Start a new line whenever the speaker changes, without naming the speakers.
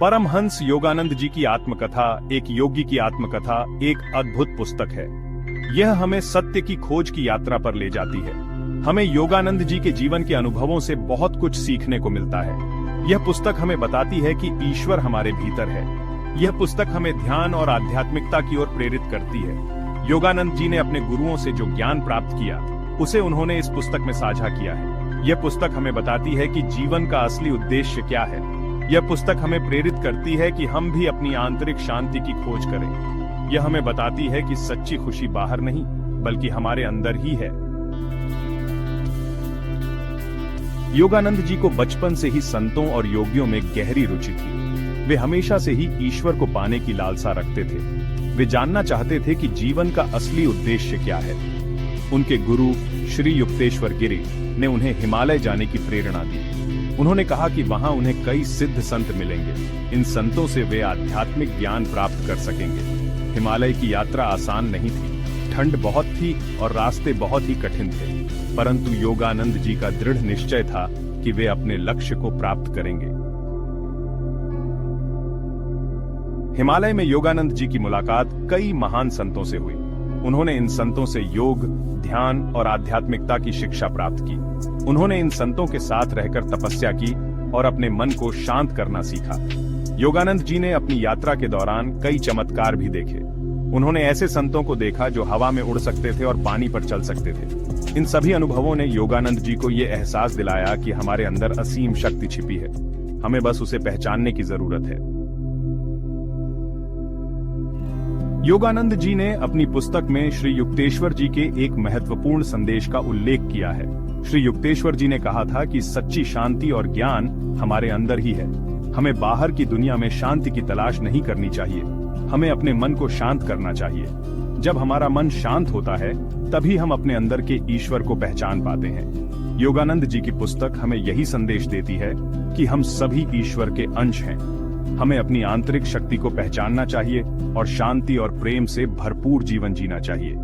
परमहंस योगानंद जी की आत्मकथा, एक योगी की आत्मकथा, एक अद्भुत पुस्तक है। यह हमें सत्य की खोज की यात्रा पर ले जाती है। हमें योगानंद जी के जीवन के अनुभवों से बहुत कुछ सीखने को मिलता है। यह पुस्तक हमें बताती है कि ईश्वर हमारे भीतर है। यह पुस्तक हमें ध्यान और आध्यात्मिकता की ओर प्रेरित करती है। योगानंद जी ने अपने गुरुओं से जो ज्ञान प्राप्त किया, उसे उन्होंने इस पुस्तक में साझा किया है। यह पुस्तक हमें बताती है कि जीवन का असली उद्देश्य क्या है। यह पुस्तक हमें प्रेरित करती है कि हम भी अपनी आंतरिक शांति की खोज करें। यह हमें बताती है कि सच्ची खुशी बाहर नहीं, बल्कि हमारे अंदर ही है। योगानंद जी को बचपन से ही संतों और योगियों में गहरी रुचि थी। वे हमेशा से ही ईश्वर को पाने की लालसा रखते थे। वे जानना चाहते थे कि जीवन का असली उद्देश्य क्या है। उनके गुरु श्री युक्तेश्वर गिरि ने उन्हें हिमालय जाने की प्रेरणा दी। उन्होंने कहा कि वहां उन्हें कई सिद्ध संत मिलेंगे। इन संतों से वे आध्यात्मिक ज्ञान प्राप्त कर सकेंगे। हिमालय की यात्रा आसान नहीं थी। ठंड बहुत थी और रास्ते बहुत ही कठिन थे, परंतु योगानंद जी का दृढ़ निश्चय था कि वे अपने लक्ष्य को प्राप्त करेंगे। हिमालय में योगानंद जी की मुलाकात कई महान संतों से हुई। उन्होंने इन संतों से योग, ध्यान और आध्यात्मिकता की शिक्षा प्राप्त की। उन्होंने इन संतों के साथ रहकर तपस्या की और अपने मन को शांत करना सीखा। योगानंद जी ने अपनी यात्रा के दौरान कई चमत्कार भी देखे। उन्होंने ऐसे संतों को देखा जो हवा में उड़ सकते थे और पानी पर चल सकते थे। इन सभी अनुभवों ने योगानंद जी को यह एहसास दिलाया कि हमारे अंदर असीम शक्ति छिपी है। हमें बस उसे पहचानने की जरूरत है। योगानंद जी ने अपनी पुस्तक में श्री युक्तेश्वर जी के एक महत्वपूर्ण संदेश का उल्लेख किया है। श्री युक्तेश्वर जी ने कहा था कि सच्ची शांति और ज्ञान हमारे अंदर ही है। हमें बाहर की दुनिया में शांति की तलाश नहीं करनी चाहिए। हमें अपने मन को शांत करना चाहिए। जब हमारा मन शांत होता है, तभी हम अपने अंदर के ईश्वर को पहचान पाते हैं। योगानंद जी की पुस्तक हमें यही संदेश देती है कि हम सभी ईश्वर के अंश हैं। हमें अपनी आंतरिक शक्ति को पहचानना चाहिए और शांति और प्रेम से भरपूर जीवन जीना चाहिए।